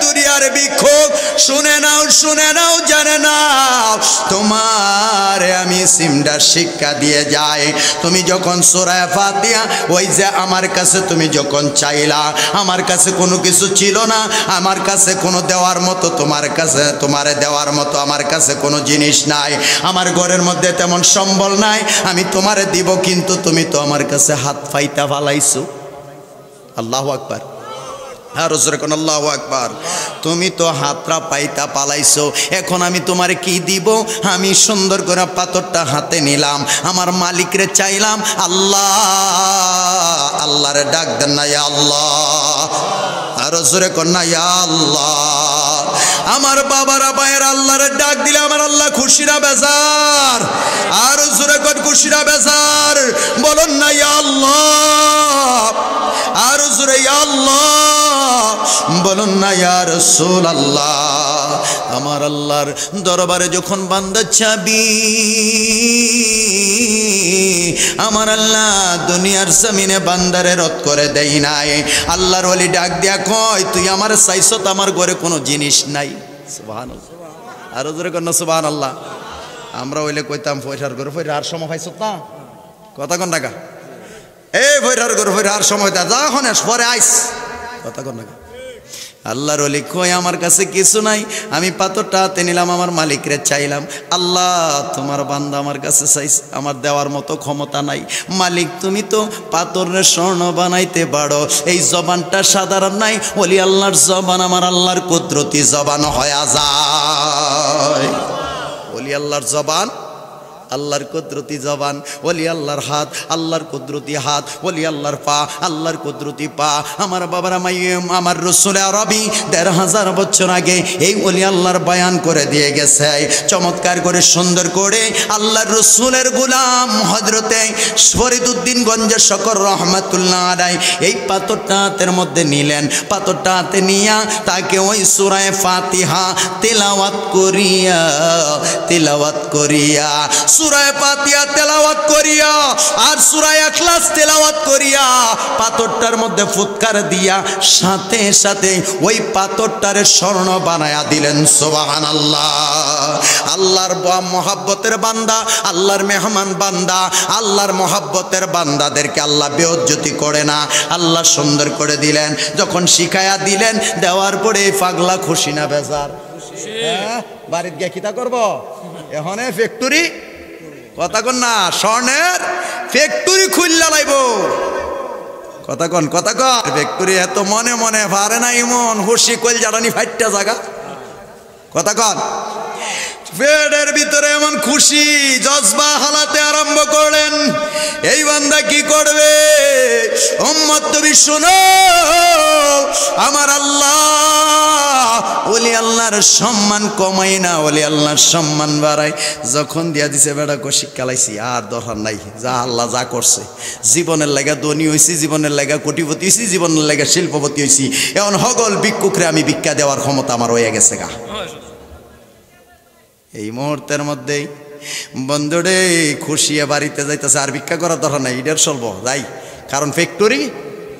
দুনিয়ার বিক্ষোভ শুনে নাও, শুনে নাও, জানে নাও। তোমার আমি সিমডার শিক্ষা দিয়ে যাই। তুমি যখন সূরা ফাতিহা ওই যে আমার কাছে তুমি যখন চাইলা, আমার কাছে কোনো কিছু ছিল না, আমার কাছে কোনো দেওয়ার মতো তোমার কাছে, তোমারে দেওয়ার মতো আমার কাছে কোনো জিনিস নাই, আমার ঘরের মধ্যে তেমন সম্বল নাই, আমি তোমারে দিব, কিন্তু তুমি তো আমার কাছে হাত ফাইতা ফালাইছো। আল্লাহু আকবার। হ্যাঁ রসুল কোন আল্লাহু আকবার। তুমি তো হাতটা পাইতা পালাইছো, এখন আমি তোমারে কি দিব? আমি সুন্দর করে পাথরটা হাতে নিলাম, আমার মালিকরে চাইলাম, আল্লাহ আল্লাহরে ডাক দেন না ইয়া আল্লাহ। আর জোরে কোন না ইয়া আল্লাহ। আমার বাবারা ভাইয়ের আল্লাহরে ডাক দিলে আমার আল্লাহ খুশিরা বেজার। আর জোরে কোন খুশিরা বেজার। বলুন না ইয়া আল্লাহ। আর জোরে ইয়া আল্লাহ বলুন না ইয়া রাসূলুল্লাহ। আমার আল্লাহর দরবারে যখন বান্দা চাবি, আমার আল্লাহ দুনিয়ার জমিনে বান্দারে রদ করে দেই নাই। আল্লাহর ওলি ডাক দিয়া কয় তুই আমার চাইছো তো আমার ঘরে কোনো জিনিস নাই। সুবহানাল্লাহ। আর জোরে কোন সুবহানাল্লাহ। আমরা হইলে কইতাম পয়সার ঘরে ফের আর সময় পাইছো না, কথা কোন টাকা এই ভৈরার ঘরে ফের আর সময় দা যখন পরে আইস, কথা কোন টাকা। আল্লাহর ওলি কয় আমার কাছে কিছু নাই, আমি পাথরটা হাতে নিলাম, আমার মালিকরে চাইলাম, আল্লাহ তোমার বান্দা আমার কাছে চাইছে, আমার দেওয়ার মতো ক্ষমতা নাই। মালিক তুমি তো পাথরের স্বর্ণ বানাইতে পারো, এই জবানটা সাধারণ নাই, ওলি আল্লাহর জবান আমার আল্লাহর কুদরতি জবান হয়ে যায়। ওলি আল্লাহর জবান আল্লাহর কুদরতি জবান, ওলি আল্লাহর হাত আল্লাহর কুদরতি হাত, ওলি আল্লাহর পা আল্লাহর কুদরতি পা। আমার বাবারা মাইয়াম আমার রাসূল আরবি ১৫০০ বছর আগে এই ওলি আল্লাহর বয়ান করে দিয়ে গেছে, চমৎকার করে সুন্দর করে। আল্লাহর রাসূলের গোলাম হযরতে ফরিদউদ্দিন গঞ্জে শকর রহমাতুল্লাহ আলাইহি এই পাথরটা হাতের মধ্যে নিলেন, পাথরটা হাতে নিয়া তাকে ওই সূরা ফাতিহা তেলাওয়াত করিয়া সূরা ফাতিহা তেলাওয়াত করিয়া আর সূরা ইখলাস তেলাওয়াত করিয়া পাথরটার মধ্যে ফুৎকার দিয়া সাথে সাথে ওই পাথরটারে স্বর্ণ বানায়া দিলেন। সুবহানাল্লাহ। আল্লাহর মহব্বতের বান্দা, আল্লাহর মেহমান বান্দা, আল্লাহর মহব্বতের বান্দাদেরকে আল্লাহ বেইজ্জতি করে না, আল্লাহ সুন্দর করে দিলেন। যখন শিখায়া দিলেন, দেওয়ার পরে এই পাগলা খুশি না বেজার? বাড়িতে গিয়ে কিতা করবো? এখানে ফ্যাক্টরি, কথা কন না, স্বর্ণের ফ্যাক্টরি খুললা লাইব, কথা কন, কথা কন। ফ্যাক্টরি এত মনে মনে পারে না, এমন খুশি কইল জানি ফাইটটা জায়গা, কথা কন। পেটের ভিতরে এমন খুশি জজবা হালাতে আরম্ভ করলেন। এই বান্দা কি করবে? উম্মত তুমি শোনো, আমার আল্লাহ ওলি আল্লাহর সম্মান কমাই না, ওলি আল্লাহর সম্মান বাড়াই। যখন দিয়া দিছে বেটা কষিক কালাইছি, আর দরকার নাই, যা আল্লাহ যা করছে। জীবনের লাগা ধনী হয়েছি, জীবনের লাগা কোটিপতি হয়েছি, জীবনের লাগা শিল্পপতি হয়েছি, এখন হগল ভিক্ষুকরে আমি ভিক্ষা দেওয়ার ক্ষমতা আমার হয়ে গেছে গা। এই মুহূর্তের মধ্যেই বন্ধুরে খুশিয়ে বাড়িতে যাইতেছে, আর ভিক্ষা করার দরকার নাই, ইডের চলবো যাই। কারণ ফ্যাক্টরি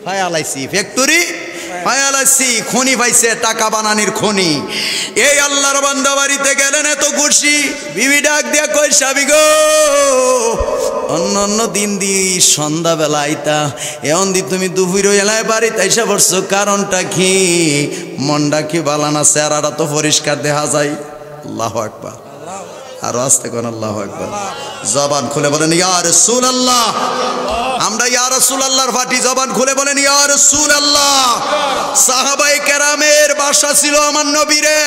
ফায়ালাইছি, ফ্যাক্টরি ফায়ালাইছি, খনি পাইছে, টাকা বানানির খনি। এই আল্লাহর বান্দা বাড়িতে গেলেন এত খুশি। বিবি ডাক দিয়া কই, স্বামী গো, অন্য দিন দি সন্ধ্যাবেলা আইতা, এমন দি তুমি দুপুর এলায় বাড়িতে আইসা পড়ছো, কারণটা কি? মনটা কি বালানা, চেহারাটা তো পরিষ্কার দেখা যায়। আল্লাহু আকবার, আর আস্তে কোন আল্লাহু আকবার। জবান খুলে বলেন ইয়া রাসূলুল্লাহ। আমরা ইয়া রাসূলুল্লাহর ফাটি জবান খুলে বলেন ইয়া রাসূলুল্লাহ। সাহাবায়ে কেরামের ভাষা ছিল আমার নবীরে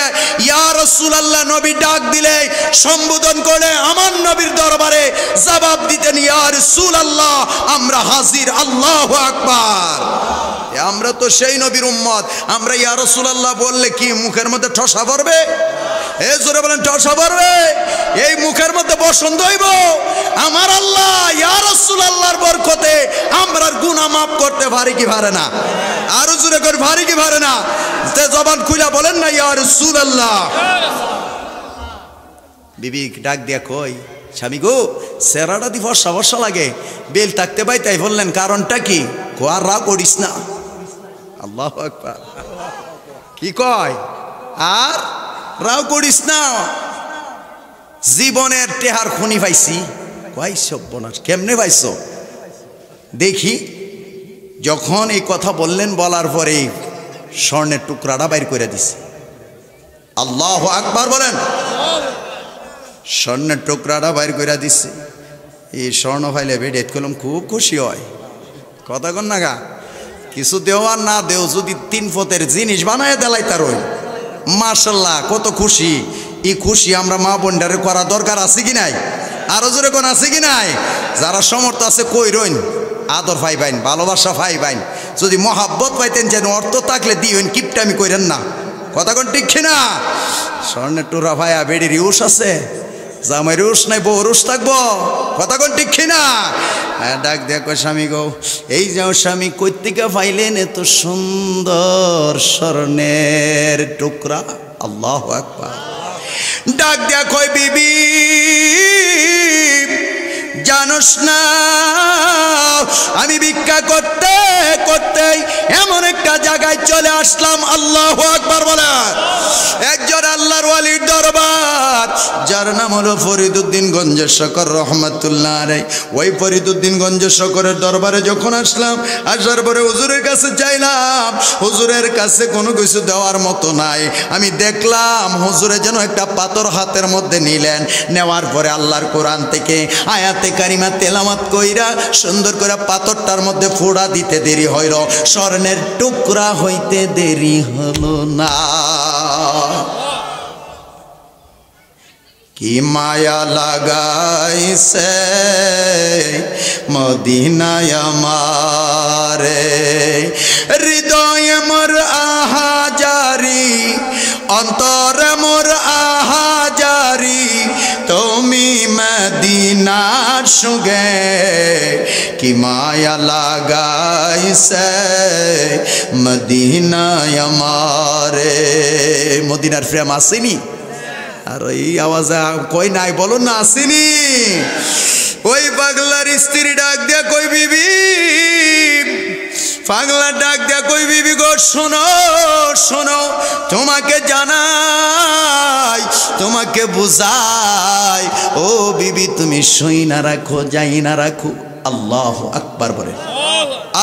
ইয়া রাসূলুল্লাহ। নবী ডাক দিলে সম্বোধন করে আমার নবীর দরবারে জবাব দিতেন ইয়া রাসূলুল্লাহ, আমরা হাজির। আল্লাহু আকবার। আমরা তো সেই নবীর উম্মত, আমরা ইয়া রাসূলুল্লাহ বললে কি মুখের মধ্যে ঠসা পড়বে? এ জোরে বলেন ঠসা পড়বে? এই মুখের মধ্যে বসন্ত হইব? আমার আল্লাহ ইয়া রাসূলুল্লাহর বরকতে আমরার গুনাহ মাফ করতে পারে কি পারে না? আরো জোরে করে পারে কি পারে না? তে জবান খুলে বলেন না ইয়া রাসূলুল্লাহ। বিবি ডাক দিয়া কই, স্বামী গো, চেহারাটা দি ফর্সা ফর্সা লাগে, বেল থাকতে পাই তাই বললেন, কারণটা কি? কোয়ার রাগ করিস না। আল্লাহু আকবার। কি কয়? আর রাগ করিস না, জীবনের টেহার খনি পাইছি। কয় সর্বনাশ, কেমনে পাইছো? দেখি। যখন এই কথা বললেন, বলার পরে স্বর্ণের টুকরাটা বাইর করে দিছে। আল্লাহু আকবার বলেন। স্বর্ণের টুকরাটা বাইর করে দিছে। এই স্বর্ণ পাইলে বেডেট করলাম খুব খুশি হয়। কথা কন না গা, কিছু দেও আর না দেও, যদি 3 ফতের জিনিস বানায় দেলাই তার ওই মাশাল্লাহ কত খুশি। এই খুশি আমরা মা বোনটারে করা দরকার আছে কি নাই? আরো জোরে কোন আছে কি নাই? যারা সমর্থ আছে কই রইন, আদর পাইবেন, ভালোবাসা পাইবেন। যদি মহাব্বত পাইতেন, যেন অর্থ থাকলে দিবেন, কিপটামি কইরেন না। কথা কোন ঠিক না? স্বর্ণের টুরা ভাইয়া বেড়ির ইউস আছে, জামাই রুশ নাই, বউ রুশ থাকবো। কথা কোন ঠিক না? ডাক দেখো, স্বামী গো, এই যাও স্বামী, কইতিকা পাইলেন এত সুন্দর স্বর্ণের টুকরা? আল্লাহু আকবার। ডাক দেখো, বিবি জানোস না, আমি ভিক্ষা করতে করতে এমন একটা জায়গায় চলে আসলাম। আল্লাহু আকবার বলে। একজন আল্লাহর ওয়ালির দরবার, যার নাম হলো ফরিদউদ্দিন গঞ্জেশকর রহমাতুল্লাহ আলাইহি। ওই ফরিদউদ্দিন গঞ্জেশকরের দরবারে যখন আসলাম, আসার পরে হুজুরের কাছে চাইলাম, হুজুরের কাছে কোনো কিছু দেওয়ার মতো নাই। আমি দেখলাম হুজুরে যেন একটা পাথর হাতের মধ্যে নিলেন, নেওয়ার পরে আল্লাহর কোরআন থেকে আয়াতে কারিমা তেলাওয়াত কইরা সুন্দর করে পাথরটার মধ্যে ফোড়া দিতে দেরি হইল, স্বর্ণের টুকরা হইতে দেরি হলো না। কি মায়া লাগাইছে মদিনায় আমারে, হৃদয়ে মোর আহাজারি, অন্তরে মোর আহাজারি, তুমি মদিনার সঙ্গে কি মায়া লাগাইছে মদিনায় আমারে। মদিনার প্রেম আসেনি? আর ওই আওয়াজে কই নাই বলুন না, আসেনি? ওই পাগলার স্ত্রী ডাক দিয়া কই, বিবি, পাগলা ডাক দিয়া কই, বিবি গো শোনো শোনো, তোমাকে জানাই, তোমাকে বুঝাই, ও বিবি তুমি শুই না রাখো, যাই না রাখো। আল্লাহু আকবার বলে।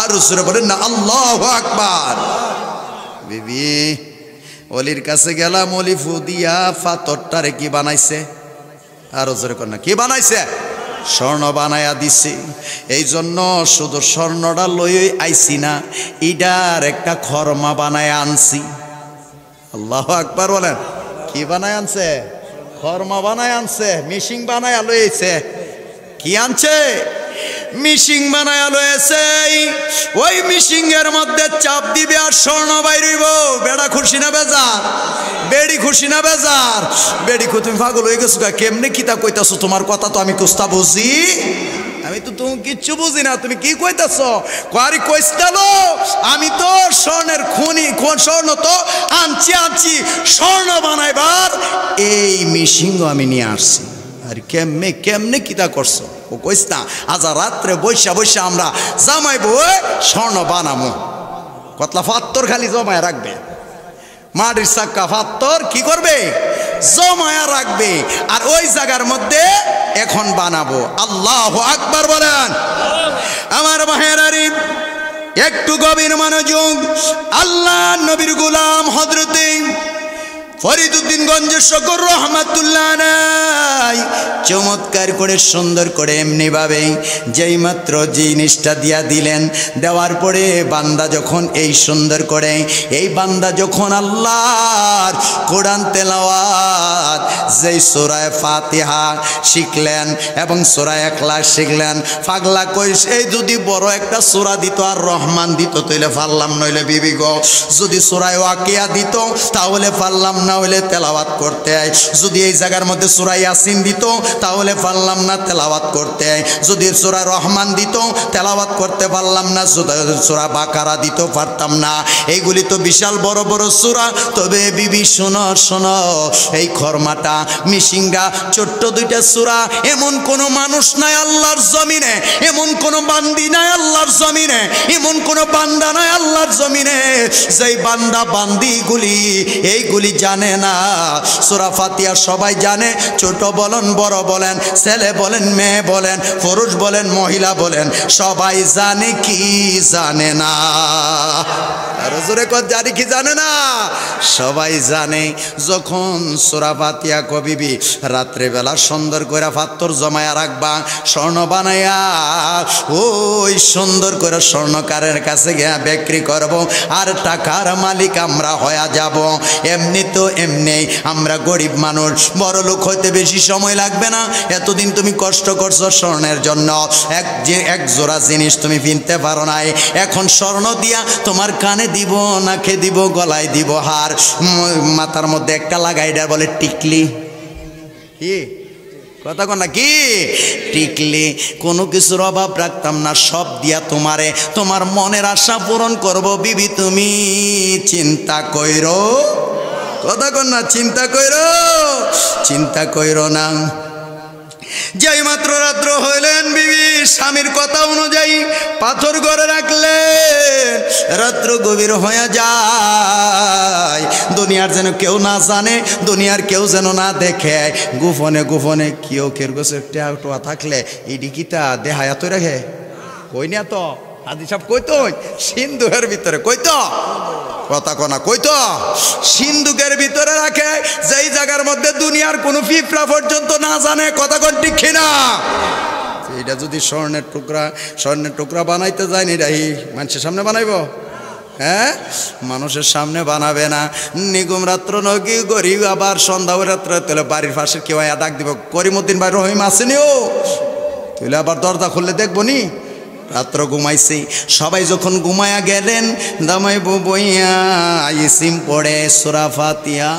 আর সুরে বলেন না আল্লাহু আকবার। বিবি অলির কাছে গেলাম, অলি ফু দিয়া পাথরটারে কি বানাইছে? আরো জোরে কর না, কি বানাইছে? স্বর্ণ বানায়া দিছে। এই জন্য শুধু স্বর্ণটা লই আইছি না, ইডার একটা খরমা বানায় আনছি। আল্লাহু আকবার বলেন। কি বানায় আনছে? ফর্মা বানায় আনছে, মিশিং বানায় লয়েছে। কি আনছে? মিশিং বানায় লয়েছে। ওই মিশিং এর মধ্যে চাপ দিবে আর স্বর্ণ বাইর হইব। বেড়া খুশি না বেজার? বেড়ি খুশি না বেজার? বেড়ি খুশি। তুমি পাগল হয়ে গেছো? কেমনে কিতা কইতাছো? তোমার কথা তো আমি কুস্তা বুঝি। আমি তো তুমি কিচ্ছু বুঝি না। তুমি কি কইতাছ? কারি কইস্তালো আমি তো স্বর্ণের খনি, স্বর্ণ তো আনছি স্বর্ণ বানাইবার এই মিশিং আমি নিয়ে আসছি। আর কেমনে কিতা করছো? ও কইস না আজ রাত্রে বৈশা আমরা জামাইবো স্বর্ণ বানামো। কতলা পাত্তর খালি জমায় রাখবে, মাটির চাক্কা পাত্তর কি করবে? জমায়া রাখবে। আর ওই জায়গার মধ্যে এখন বানাবো। আল্লাহু আকবার বলেন। আমার ভাইয়েরারি একটু গভীর মনোযোগ। আল্লাহ নবীর গোলাম হযরতে ফরিদউদ্দিন গঞ্জের শকর রহমাতুল্লাহ আলাইহি চমৎকার করে সুন্দর করে এমনি ভাবে যেই মাত্র জিনিসটা দিয়া দিলেন, দেওয়ার পরে বান্দা যখন এই সুন্দর করে এই বান্দা যখন আল্লাহর কোরআন তেলাওয়াত যেই সূরা ফাতিহা শিখলেন এবং সূরা ইখলাস শিখলেন, পাগলা কইস এই যদি বড় একটা সূরা দিত আর রহমান দিত তাইলে পারলাম, নইলে বিবি গো যদি সূরা ওয়াকিয়া দিত তাহলে পারলাম না, হইলে তেলাওয়াত করতে। যদি এই জায়গার মধ্যে সূরা ইয়াসিন দিত তাহলে পারলাম না তেলাওয়াত করতে। যদি সূরা রহমান দিত তেলাওয়াত করতে পারলাম না, সূরা বাকারা দিত পারতাম না। এইগুলি তো বিশাল বড় বড় সূরা। তবে বিবি শোনো শোনো, এই খরমাটা মিশিংগা ছোট্ট দুইটা সূরা। এমন কোন মানুষ নাই আল্লাহর জমিনে, এমন কোন বান্দি নাই আল্লাহর জমিনে, এমন কোন বান্দা নাই আল্লাহর জমিনে যেই বান্দা বান্দিগুলি এইগুলি জানে না। সূরা ফাতিহা সবাই জানে, ছোট বলেন বড় বলেন, ছেলে বলেন মেয়ে বলেন, পুরুষ বলেন মহিলা বলেন, সবাই জানে কি জানে না? আর জোরে কত জানি কি জানে না? সবাই জানে। যখন সূরা ফাতিহা কবিবি রাত্রে বেলা সুন্দর করে পাত্তর জমায়া রাখবা, স্বর্ণ বানায়া ওই সুন্দর করে স্বর্ণকারের কাছে গিয়ে বিক্রি করব আর টাকার মালিক আমরা হয়ে যাব। এমনি তো এমনি আমরা গরিব মানুষ, বড় লোক হইতে বেশি সময় লাগবে না। এতদিন তুমি কষ্ট করছো স্বর্ণের জন্য, এক জোড়া জিনিস তুমি কিনতে পারো নাই। এখন স্বর্ণ দিয়া তোমার কানে দিব, নাকে দিব, গলায় দিব হার, মাথার মধ্যে একটা লাগাই দেয় বলে টিকলি। কি কথা কন না? কি টিকলি? কোনো কিছুর অভাব রাখতাম না, সব দিয়া তোমারে তোমার মনের আশা পূরণ করব। বিবি তুমি চিন্তা কইরো। কথা কন না? চিন্তা কইরো, চিন্তা কইরো না। যেই মাত্র রাত্র হইলেন বিবি স্বামীর কথা অনুযায়ী পাথর ঘরে রাখলেন। রাত্র গভীর হয়ে যায়, দুনিয়ার যেন কেউ না জানে, দুনিয়ার কেউ যেন না দেখে। গোপনে গোপনে কেউ কেউ গোছে টোয়া থাকলে ইডিকিটা দেহায়া তো রাখে। কই না তো হাজি সাহেব, কইতো সিন্ধুকের ভিতরে, কইতো কথা কনা, কইতো সিন্ধুকের ভিতরে রাখে, যেই জায়গার মধ্যে দুনিয়ার কোনো পিঁপড়া পর্যন্ত না জানে। কথা কন ঠিক কিনা? এটা যদি স্বর্ণের টুকরা বানাইতে যায় না, এটাই মানুষের সামনে বানাইব? হ্যাঁ, মানুষের সামনে বানাবে না। নিগুম রাত্র নকি গরিব আবার সন্ধ্যা রাত্র তাহলে বাড়ির পাশে কেউ ডাক দিব, করিমউদ্দিন ভাই রহিম আসেনি? ও তাহলে আবার দরজা খুললে দেখবো নি। রাত্র ঘুমাইছি, সবাই যখন ঘুমায়া গেলেন, দামাইব বইয়া ইসিম পড়ে সূরা ফাতিহা,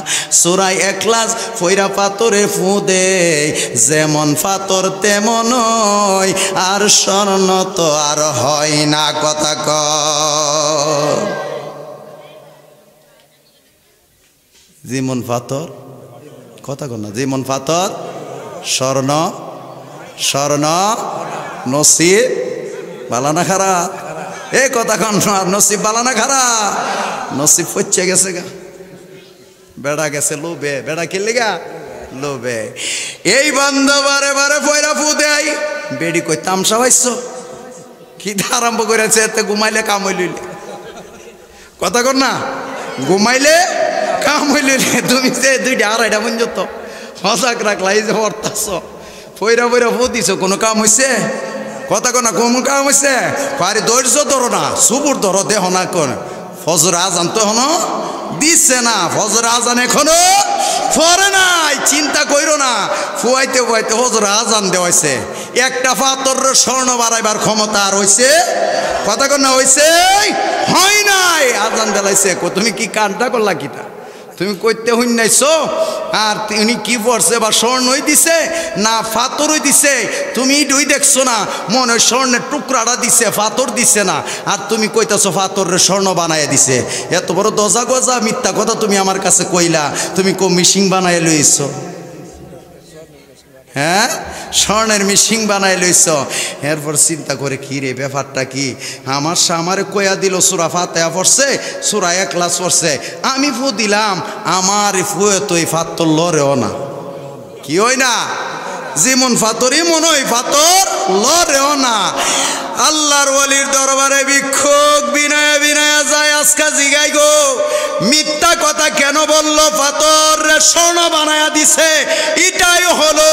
সূরা ইখলাস ফইরা পাথরে ফু দে, যেমন পাথর তেমন হয়, আর স্বর্ণ তো আর হয় না। কথা ক যেমন পাথর, কথা কর না, যেমন পাথর স্বর্ণ, স্বর্ণ নসিব বালানা খারাপ। এ কথা কন, নসিব বালানা খারাপ? নসিব পচে গেছে গা, বেড়া গেছে লোবে। বেড়া কিনলি গা লোবে। এই বান্দা বারে বারে পয়রা ফু দেয়। বেড়ি কই তামসা হইছ? কি আরম্ভ করেছে? এতে ঘুমাইলে কাম হইলিলে। কথা কর না, ঘুমাইলে কাম হইলিলে। তুমি যে 2টা 2.5টা পর্যন্ত হসাক রাখলা, এই যে হরতাছ পয়রা পয়রা ফু দিছ, কোনো কাম হইছে? কথা কনা কোন কাম হয়েছে? পারি ধৈর্য ধরো না, সুবুর ধরো, দেহ না কোন ফজর আজান তো এখনো দিচ্ছে না, ফজর আজান এখনো পরে নাই, চিন্তা কইরো না। ফুয়াইতে ফুয়াইতে হুজুর আজান দেওয়াইছে, একটা পাথরের স্বর্ণ বাড়াইবার ক্ষমতা আর হইছে? কথা কর না হইছে? হয় নাই। আজান দেলাইছে, তুমি কি কানটা করলা কিটা? তুমি কইতে হইন নাইছো? আর উনি কি পড়ছে, বা স্বর্ণই দিছে না ফাতরই দিছে? তুমি দুই দেখছো না, মনে হয় স্বর্ণের টুকরাটা দিছে, ফাতর দিছে না। আর তুমি কইতাছো ফাতরের স্বর্ণ বানাইয়া দিছে। এত বড় দজা গজা মিথ্যা কথা তুমি আমার কাছে কইলা। তুমি কো মিশিং বানাই লইছো? হ্যাঁ, স্বর্ণের মিশিং বানাই লইছ। এরপর চিন্তা করে কি রে ব্যাপারটা কি, আমারে কয়া দিল সূরা ফাতিহা পড়ছে, সূরা ইখলাস পড়ছে, আমি ফু দিলাম, আমার ফুয়ে তো এই ফাতর লরেও না। কি হয় না? যেমন ফাতরই মনে হয় ফাতর লরেও না। আল্লাহর ওলির দরবারে ভিক্ষুক বিনয়ে বিনয়ে যায়, আজকা জিগাই গো মিথ্যা কথা কেন বললো, পাথর স্বর্ণ বানায়া দিছে, এটাই হলো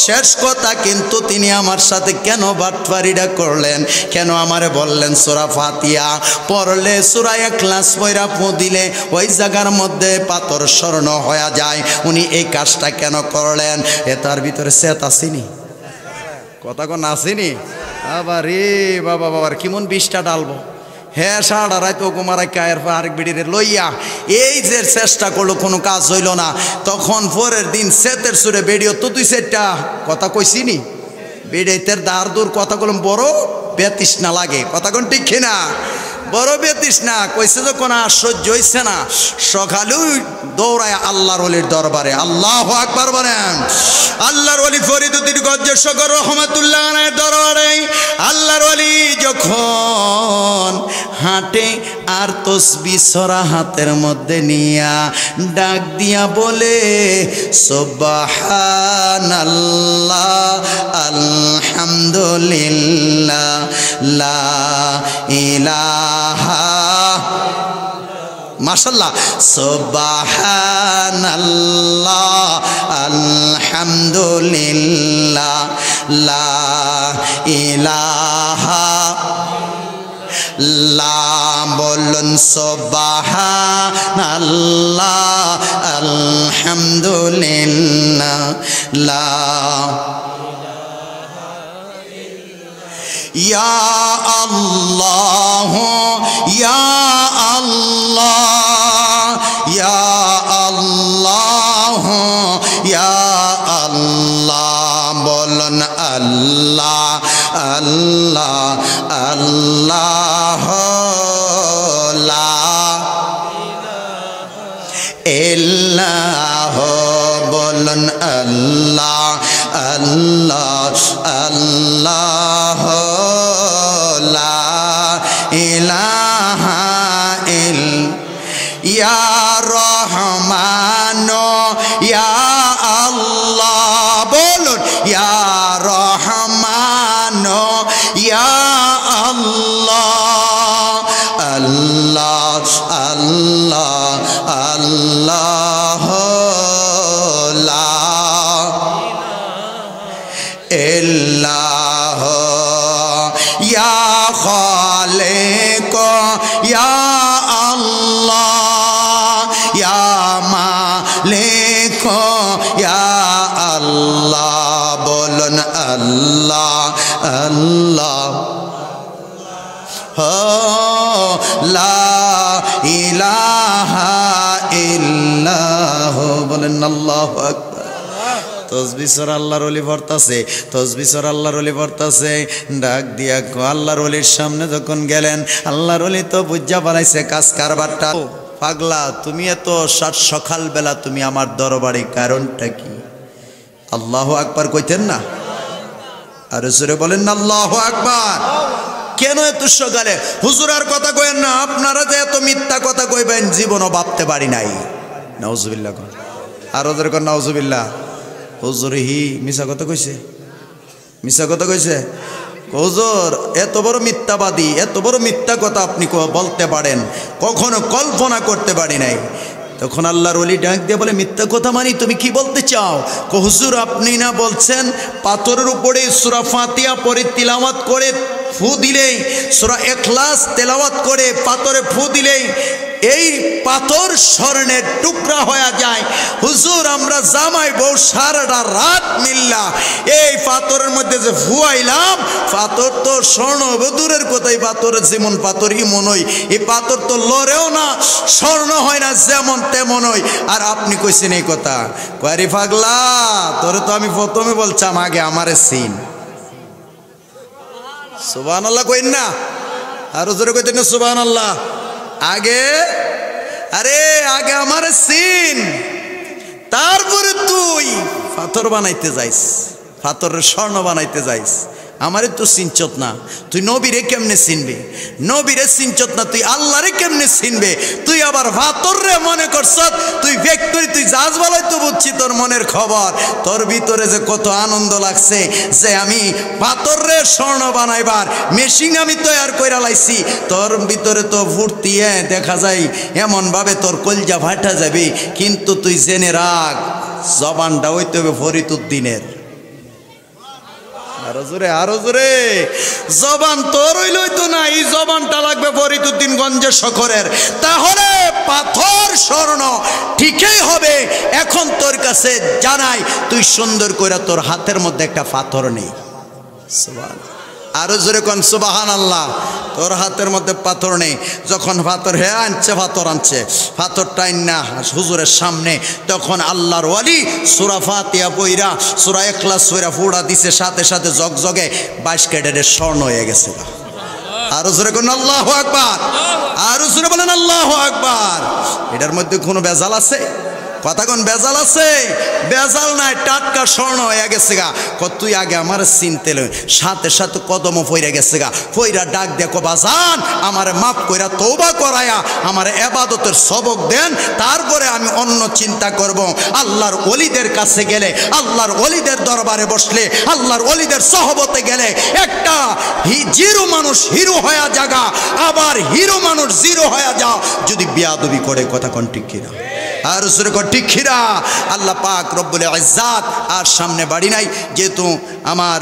শেষ কথা। কিন্তু তিনি আমার সাথে কেন বাটপারিটা করলেন, কেন আমারে বললেন সূরা ফাতিহা পড়লে, সূরা ইখলাস পড়া ফু দিলে ওই জায়গার মধ্যে পাথর স্বর্ণ হয়ে যায়, উনি এই কাজটা কেন করলেন? এ তার ভিতরে সেত আসেনি? কথা কোন আসেনি? আবার রে বাবা বাবার কিমন বিষটা ডালবো। হ্যাঁ, সারা রাত ওকুমারা কায়ের আরেক বিড়িরে লইয়া এই যে চেষ্টা করলো, কোনো কাজ হইল না। তখন পরের দিন সেতের সুরে বেড়িও তো তুই সেটা কথা কইছিনি, বেড়াইতের দাঁড় দূর কথা কলম বড় বেতৃষ্ণা লাগে। কথা কোন ঠিক কিনা? বড় বেতৃষ্ণা কইছে যখন আর সহ্য হইছে না, সকালেই দৌড়ায় আল্লাহর ওলির দরবারে। আল্লাহু আকবার বলেন। আল্লাহর ওলি ফরিদুদ্দিন গজ্জের শকর রহমাতুল্লাহ আলাইহির দরবারে আল্লাহর ওলি যখন হাঁটে আর তসবিহ সরা হাতের মধ্যে নিয়া ডাক দিয়া বলে সুবহানাল্লাহ আলহামদুলিল্লাহ লা ইলাহা মাশাআল্লাহ সুবহানাল্লাহ আলহামদুলিল্লাহ লা ইলাহা লা বলুন সুবহানাল্লাহ আলহামদুলিল্লাহ লা ইয়া আল্লাহ ইয়া আল্লাহ ইয়া আল্লাহ ইয়া আল্লাহ বলুন আল্লাহ আল্লাহ আল্লাহ লা ইল্লাহ বলুন আল্লাহ আল্লাহ আল্লাহ লা ইলাহা ইয়া রহমান ইয়া আল্লাহ বলুন ইয়া রহমান ইয়া আল্লাহ আল্লাহ আল্লাহ আল্লাহ লা ইল্লাহ ইয়া খালিক ইয়া আল্লাহ ইয়া মালিক ইয়া আল্লাহ বলুন আল্লাহ আল্লাহ লা ইলাহা ইল্লাহ বলেন আল্লাহু আকবার। তসবিহ সূরা আল্লাহর ওলি পড়তাছে, তসবিহ সূরা আল্লাহর ওলি পড়তাছে, ডাক দিয়া আল্লাহর ওলির সামনে যখন গেলেন, আল্লাহর ওলি তো বুঝা বানাইছে কাজ কারবারটা। পাগলা, তুমি এত সকালবেলা তুমি আমার দরবারে, কারণটা কি? আল্লাহু আকবার কইতেন না? আর জোরে বলেন না আল্লাহু আকবার। কেন এত সকালে? হুজুর আর কথা কইেন না, আপনারা যে এত মিথ্যা কথা কইবেন জীবনও ভাবতে পারি নাই। নাউজুবিল্লাহ। আর ওদের কর নাউজুবিল্লাহ। হুজুর মিশা কথা কইছে, মিশা কথা কইছে। হুজুর এত বড় মিথ্যাবাদী, এত বড় মিথ্যা কথা আপনি বলতে পারেন, কখনো কল্পনা করতে পারি নাই। তখন আল্লাহর ওলি ডাক দিয়ে বলে, মিথ্যা কথা মানি, তুমি কি বলতে চাও? হুজুর আপনি না বলছেন পাথরের উপরে সূরা ফাতিহা পড়ে তিলাওয়াত করে ফু দিলেই, সূরা ইখলাস তেলাওয়াত করে পাথরে ফু দিলেই এই পাথর স্বর্ণের টুকরা হয়ে যায়। হুজুর আমরা জামাই বউ সারাটা রাত মিল্লা এই পাথরের মধ্যে যে ফুয়াইলাম, পাথর তো স্বর্ণ দূরের কোথায়, পাথরের যেমন পাথর ইমন হই, এই পাথর তো লড়েও না, স্বর্ণ হয় না, যেমন তেমন হই। আর আপনি কইছেন এই কথা, কয়ারি পাগলা তোরে তো আমি প্রথমে বলছাম আগে আমারে সিন। সুবহানাল্লাহ কইন না, আরো জোরে কইতেন না সুবহানাল্লাহ। আগে আগে আমার সিন, তারপরে তুই পাথর বানাইতে যাইস, পাথরের স্বর্ণ বানাইতে যাইস। আমারে তো চিনচত না, তুই নবীরে কেমনে চিনবে? নবীরে চিনচত না, তুই আল্লাহরে কেমনে চিনবে? তুই আবার পাথররে মনে করছ তুই ফ্যাক্টরি, তুই জাহাজ বালাই। তো বুঝছি তোর মনের খবর, তোর ভিতরে যে কত আনন্দ লাগছে যে আমি পাথররে স্বর্ণ বানাইবার মেশিন আমি তৈরি কইরা লাইছি। তোর ভিতরে তো ফুর্তি দেখা যায়, এমনভাবে তোর কলজা ফাটা যাবে। কিন্তু তুই জেনে রাখ, জবানটা হইতে হবে ফরিদউদ্দিনের। আরো জোরে জবান তোর হইলইতো না, এই জবানটা লাগবে ফরিদউদ্দিন গঞ্জের শখরের। তাহলে পাথর স্বর্ণ ঠিকই হবে। এখন তোর কাছে জানাই, তুই সুন্দর করে তোর হাতের মধ্যে একটা পাথর নেই। আরো জোরে কোন সুবহানাল্লাহ। তোর হাতের মধ্যে পাথর নেই, যখন পাথর আনছে, পাথর আনছে, পাথরটা না হুজুরের সামনে, তখন আল্লাহর ওয়ালি সূরা ফাতিহা পইরা সূরা ইখলাস পইরা ফুড়া দিছে, সাথে সাথে জগজগে 22 ক্যারেটের স্বর্ণ হয়ে গেছে। আরো জোরে কোন আল্লাহু আকবার, আরো জোরে বলেন আল্লাহু আকবার। এটার মধ্যে কোনো বেজাল আছে? কথা কোন বেজাল আছে? বেজাল নাই, টাটকা স্বর্ণ হয়ে গেছে গা। তুই আগে আমার চিনতে লই, সাথে সাথে কদম পইরা গেছে গা। পইরা ডাক দেখো বাজান, আমার মাফ কইরা তওবা করায়া আমার ইবাদতের সবক দেন, তারপরে আমি অন্য চিন্তা করব। আল্লাহর ওলিদের কাছে গেলে, আল্লাহর ওলিদের দরবারে বসলে, আল্লাহর ওলিদের সহবতে গেলে একটা জিরো মানুষ হিরো হয়ে জাগা, আবার হিরো মানুষ জিরো হয়ে যাও যদি বেয়াদবি করে। কথা কোন ঠিক কিনা? আর ঠিক খিরা। আল্লাহ পাক রব্বুল ইজ্জাত আর সামনে বাড়ি নাই, যেহেতু আমার